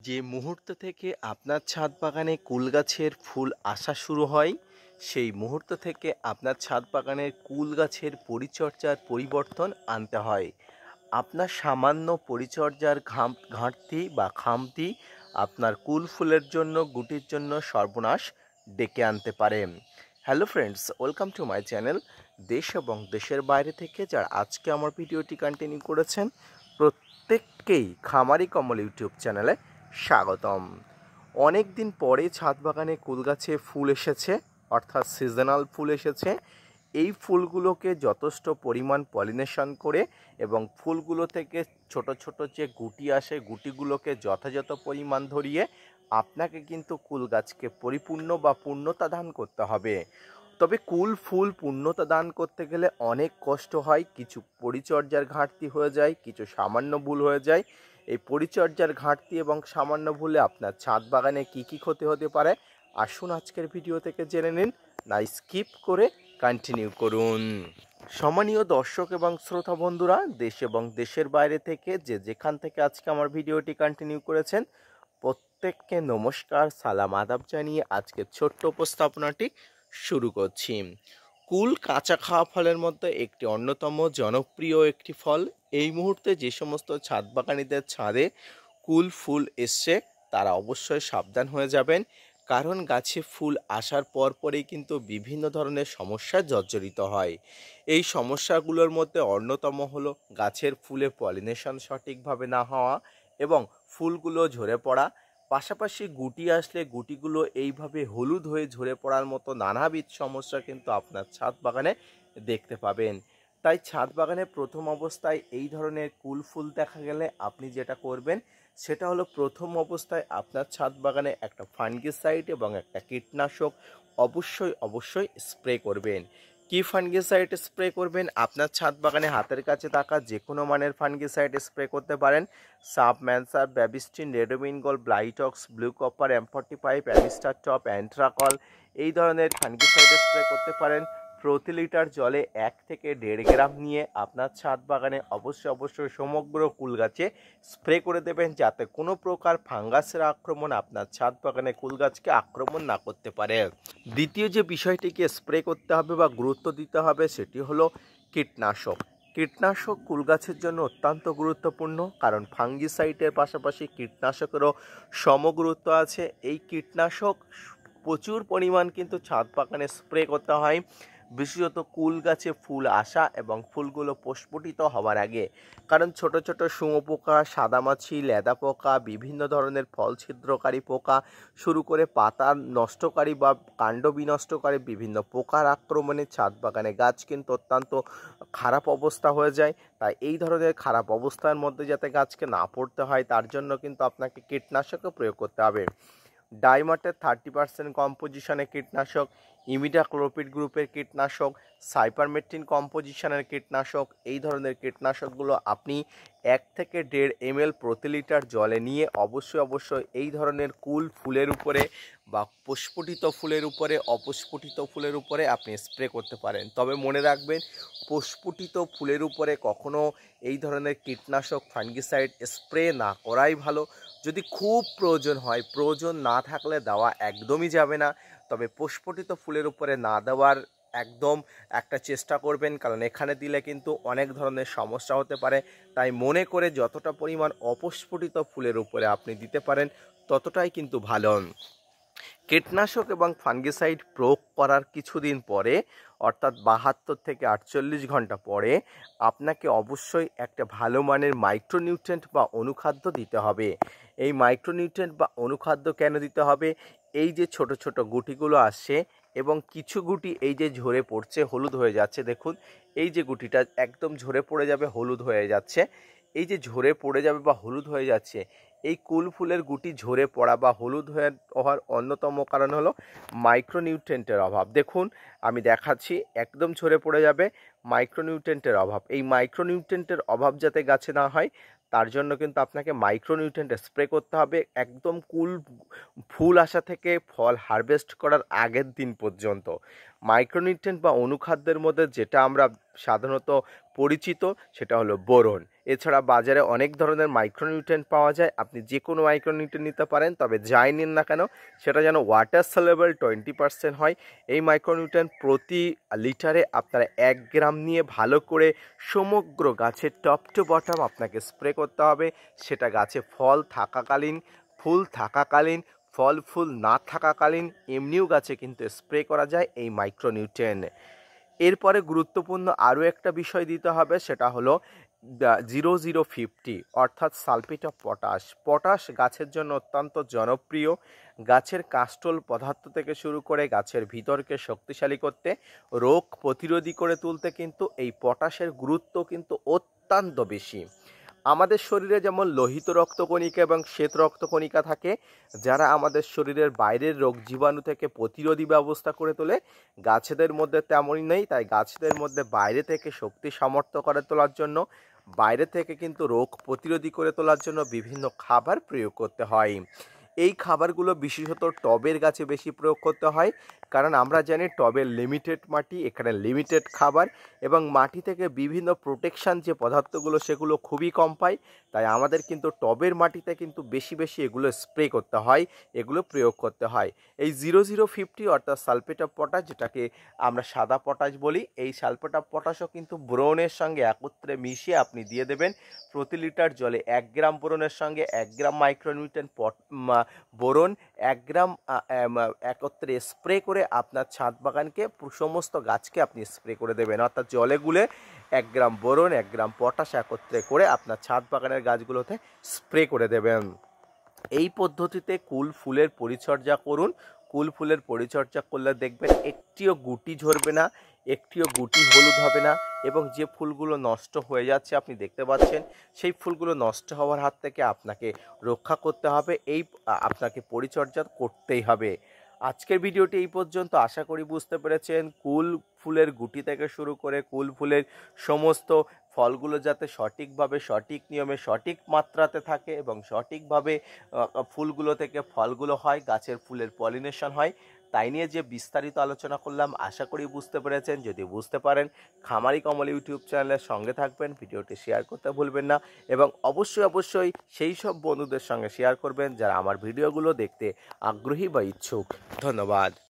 যে মুহূর্ত থেকে আপনার ছাদ বাগানে কুল গাছের ফুল আসা শুরু হয়, সেই মুহূর্ত থেকে আপনার ছাদ বাগানের কুল গাছের পরিচর্যার পরিবর্তন আনতে হয়। আপনার সামান্য পরিচর্যার ঘাটতি বা খামতি আপনার কুল ফুলের জন্য, গুটির জন্য সর্বনাশ ডেকে আনতে পারে। Hello friends, welcome to my channel. দেশ এবং দেশের বাইরে থেকে যারা আজকে আমার ভিডিওটি কন্টিনিউ করেছেন, প্রত্যেককেই খামারি কমল ইউটিউব চ্যানেলে স্বাগতম। অনেক দিন পরে ছাদ বাগানে কুল গাছে ফুল এসেছে, অর্থাৎ সিজনাল ফুল এসেছে। এই ফুলগুলোকে যথেষ্ট পরিমাণ পলিনেশন করে এবং ফুলগুলো থেকে ছোট ছোট যে গুটি আসে, গুটিগুলোকে যথাযথ পরিমাণ ধরিয়ে আপনাকে কিন্তু কুল গাছকে পরিপূর্ণ বা পূর্ণতা দান করতে হবে। তবে কুল ফুল পূর্ণতা দান করতে গেলে অনেক কষ্ট হয়, কিছু পরিচর্যার ঘাটতি হয়ে যায়, কিছু সামান্য ভুল হয়ে যায়। এই পরিচর্যার ঘাটতি এবং সামান্য ভুলে আপনার ছাদ বাগানে কি কি ক্ষতি হতে পারে, আসুন আজকের ভিডিও থেকে জেনে নিন। না স্কিপ করে কন্টিনিউ করুন। সম্মানীয় দর্শক এবং শ্রোতা বন্ধুরা, দেশ এবং দেশের বাইরে থেকে যেখান থেকে আজকে আমার ভিডিওটি কন্টিনিউ করেছেন, প্রত্যেককে নমস্কার, সালাম, আদাব জানিয়ে আজকের ছোট্ট উপস্থাপনাটি শুরু করছি। কুল কাঁচা খাওয়া ফলের মধ্যে একটি অন্যতম জনপ্রিয় একটি ফল। এই মুহূর্তে যে সমস্ত ছাদ বাগানীদের ছাদে কুল ফুল এসছে, তারা অবশ্যই সাবধান হয়ে যাবেন, কারণ গাছে ফুল আসার পরপরই কিন্তু বিভিন্ন ধরনের সমস্যা জর্জরিত হয়। এই সমস্যাগুলোর মধ্যে অন্যতম হলো গাছের ফুলে পলিনেশন সঠিকভাবে না হওয়া এবং ফুলগুলো ঝরে পড়া। পাশাপাশি গুটি আসলে গুটিগুলো এইভাবে হলুদ হয়ে ঝরে পড়ার মতো নানাবিধ সমস্যা কিন্তু আপনার ছাদ বাগানে দেখতে পাবেন। তাই ছাদ বাগানে প্রথম অবস্থায় এই ধরনের কুল ফুল দেখা গেলে আপনি যেটা করবেন সেটা হলো, প্রথম অবস্থায় আপনার ছাদ বাগানে একটা ফাঙ্গিসাইড এবং একটা কীটনাশক অবশ্যই স্প্রে করবেন। কি ফাঙ্গিসাইড স্প্রে করবেন? আপনার ছাদ বাগানে হাতের কাছে থাকা যে কোনো মানের ফাঙ্গিসাইড স্প্রে করতে পারেন। সাব, ম্যানসার, Bavistin, Ridomil Gold, Blitox, blue copper, M45, Amistar Top, Antracol এই ধরনের ফাঙ্গিসাইড স্প্রে করতে পারেন। প্রতি লিটার জলে 1 থেকে 1.5 গ্রাম নিয়ে আপনার ছাদ বাগানে অবশ্যই সমগ্র কুল গাছে স্প্রে করে দেবেন, যাতে কোনো প্রকার ফাঙ্গাসের আক্রমণ আপনার ছাদ বাগানে কুল গাছকে আক্রমণ না করতে পারে। দ্বিতীয় যে বিষয়টিকে স্প্রে করতে হবে বা গুরুত্ব দিতে হবে সেটি হলো কীটনাশক। কীটনাশক কুল গাছের জন্য অত্যন্ত গুরুত্বপূর্ণ, কারণ ফাঙ্গিসাইডের পাশাপাশি কীটনাশকেরও সমগুরুত্ব আছে। এই কীটনাশক প্রচুর পরিমাণ কিন্তু ছাদ বাগানে স্প্রে করতে হয়, বিশেষত কুল গাছে ফুল আসা এবং ফুলগুলো প্রস্ফুটিত হওয়ার আগে। কারণ ছোট ছোট শুঁয়োপোকা, সাদামাছি, লেদা পোকা, বিভিন্ন ধরনের ফল ছিদ্রকারী পোকা শুরু করে পাতা নষ্টকারী বা কাণ্ড বিনষ্টকারী বিভিন্ন পোকার আক্রমণে ছাদ বাগানে গাছ কিন্তু অত্যন্ত খারাপ অবস্থা হয়ে যায়। তাই এই ধরনের খারাপ অবস্থার মধ্যে যাতে গাছকে না পড়তে হয়, তার জন্য কিন্তু আপনাকে কীটনাশকও প্রয়োগ করতে হবে। ডাইমার্টের 30% কম্পোজিশনের কীটনাশক, ইমিডাক্লোপিড গ্রুপের কীটনাশক, সাইপারমেট্রিন কম্পোজিশনের কীটনাশক, এই ধরনের কীটনাশকগুলো আপনি 1 থেকে 1.5 ml প্রতি লিটার জলে নিয়ে অবশ্যই এই ধরনের কুল ফুলের উপরে বা প্রস্ফুটিত ফুলের উপরে, অপ্রস্ফুটিত ফুলের উপরে আপনি স্প্রে করতে পারেন। তবে মনে রাখবেন, প্রস্ফুটিত ফুলের উপরে কখনো এই ধরনের কীটনাশক ফাঙ্গিসাইড স্প্রে না করাই ভালো। যদি খুব প্রয়োজন হয়, প্রয়োজন না থাকলে দেওয়া একদমই যাবে না। তবে প্রস্ফুটিত ফুলের উপরে না দেওয়ার একদম একটা চেষ্টা করবেন, কারণ এখানে দিলে কিন্তু অনেক ধরনের সমস্যা হতে পারে। তাই মনে করে যতটা পরিমাণ অপ্রস্ফুটিত ফুলের উপরে আপনি দিতে পারেন ততটাই কিন্তু ভালো। কীটনাশক এবং ফাঙ্গিসাইড প্রয়োগ করার কিছুদিন পরে, অর্থাৎ 72 থেকে 48 ঘন্টা পরে আপনাকে অবশ্যই একটা ভালো মানের মাইক্রোনিউট্রিয়েন্ট বা অনুখাদ্য দিতে হবে। এই মাইক্রোনিউট্রিয়েন্ট বা অনুখাদ্য কেন দিতে হবে? এই যে ছোট ছোট গুটিগুলো আসছে এবং কিছু গুটি এই যে ঝরে পড়ছে, হলুদ হয়ে যাচ্ছে, দেখুন এই যে গুটিটা একদম ঝরে পড়ে যাবে, হলুদ হয়ে যাচ্ছে। এই যে ঝরে পড়ে যাবে বা হলুদ হয়ে যাচ্ছে, এই কুল ফুলের গুটি ঝরে পড়া বা হলুদ হওয়ার অন্যতম কারণ হলো মাইক্রোনিউট্রিয়েন্টের অভাব। দেখুন আমি দেখাচ্ছি, একদম ঝরে পড়ে যাবে, মাইক্রোনিউট্রিয়েন্টের অভাব। এই মাইক্রোনিউট্রিয়েন্টের অভাব যাতে গাছে না হয়, তার জন্য কিন্তু আপনাকে মাইক্রোনিউট্রিয়েন্ট স্প্রে করতে হবে একদম কুল ফুল আসা থেকে ফল হারভেস্ট করার আগের দিন পর্যন্ত। মাইক্রোনিউট্রিয়েন্ট বা অনুখাদ্যের মধ্যে যেটা আমরা সাধারণত পরিচিত সেটা হলো বোরন। এছাড়া বাজারে অনেক ধরনের মাইক্রোনিউট্রিয়েন্ট পাওয়া যায়, আপনি যে কোনো মাইক্রোনিউট্রিয়েন্ট নিতে পারেন, তবে যাই নিন না কেন সেটা যেন ওয়াটার সলিউবল 20% হয়। এই মাইক্রোনিউট্রিয়েন্ট প্রতি লিটারে আপনারা 1 গ্রাম নিয়ে ভালো করে সমগ্র গাছের টপ টু বটম আপনাকে স্প্রে করতে হবে। সেটা গাছে ফল থাকাকালীন, ফুল থাকাকালীন, ফল ফুল না থাকাকালীন এমনিও গাছে কিন্তু স্প্রে করা যায় এই মাইক্রোনিউট্রিয়েন্ট। এরপরে গুরুত্বপূর্ণ আরও একটা বিষয় দিতে হবে, সেটা হলো 0050 অর্থাৎ সালফেট অফ পটাশ। পটাশ গাছের জন্য অত্যন্ত জনপ্রিয়। গাছের কাস্টল পদার্থ থেকে শুরু করে গাছের ভিতরকে শক্তিশালী করতে, রোগ প্রতিরোধী করে তুলতে কিন্তু এই পটাশের গুরুত্ব কিন্তু অত্যন্ত বেশি। আমাদের শরীরে যেমন লোহিত রক্তকণিকা এবং শ্বেত রক্তকণিকা থাকে, যারা আমাদের শরীরের বাইরের রোগ জীবাণু থেকে প্রতিরোধী ব্যবস্থা করে তোলে, গাছেদের মধ্যে তেমনই নেই। তাই গাছেদের মধ্যে বাইরে থেকে শক্তি সামর্থ্য করে তোলার জন্য, বাইরে থেকে কিন্তু রোগ প্রতিরোধী করে তোলার জন্য বিভিন্ন খাবার প্রয়োগ করতে হয়। এই খাবারগুলো বিশেষত টবের গাছে বেশি প্রয়োগ করতে হয়, কারণ আমরা জানি টবের লিমিটেড মাটি, এখানে লিমিটেড খাবার এবং মাটি থেকে বিভিন্ন প্রোটেকশান যে পদার্থগুলো সেগুলো খুবই কম পাই। তাই আমাদের কিন্তু টবের মাটিতে কিন্তু বেশি বেশি এগুলো স্প্রে করতে হয়, এগুলো প্রয়োগ করতে হয়। এই 0050 অর্থাৎ সালফেট অফ পটাশ, যেটাকে আমরা সাদা পটাশ বলি, এই সালফেট অফ পটাশও কিন্তু বোরনের সঙ্গে একত্রে মিশিয়ে আপনি দিয়ে দেবেন। প্রতি লিটার জলে 1 গ্রাম বোরনের সঙ্গে 1 গ্রাম মাইক্রোনিউট্রিয়েন্ট বোরন 1 গ্রাম একত্রে স্প্রে করে আপনার ছাদ বাগানকে সমস্ত গাছকে আপনি স্প্রে করে দেবেন। অর্থাৎ জলে গুলে 1 গ্রাম বোরন 1 গ্রাম পটাশ একত্রে করে আপনার ছাদ বাগানের গাছগুলোতে স্প্রে করে দেবেন। এই পদ্ধতিতে কুল ফুলের পরিচর্যা করুন। কুল ফুলের পরিচর্যা করলে দেখবেন একটিও গুটি ঝরবে না, একটিও গুটি হলুদ হবে না, এবং যে ফুলগুলো নষ্ট হয়ে যাচ্ছে আপনি দেখতে পাচ্ছেন, সেই ফুলগুলো নষ্ট হওয়ার হাত থেকে আপনাকে রক্ষা করতে হবে। আপনাকে পরিচর্যা করতেই হবে। আজকের ভিডিওটি এই পর্যন্ত, আশা করি বুঝতে পেরেছেন। কুল ফুলের গুটি থেকে শুরু করে কুল ফুলের সমস্ত ফলগুলো যাতে সঠিকভাবে, সঠিক নিয়মে, সঠিক মাত্রাতে থাকে এবং সঠিকভাবে ফুলগুলো থেকে ফলগুলো হয়, গাছের ফুলের পলিনেশন হয়, তাই নিয়ে যে বিস্তারিত আলোচনা করলাম, আশা করি বুঝতে পেরেছেন। যদি বুঝতে পারেন, খামারি কমল ইউটিউব চ্যানেলের সঙ্গে থাকবেন, ভিডিওটি শেয়ার করতে ভুলবেন না, এবং অবশ্যই সেই সব বন্ধুদের সঙ্গে শেয়ার করবেন যারা আমার ভিডিওগুলো দেখতে আগ্রহী বা ইচ্ছুক। ধন্যবাদ।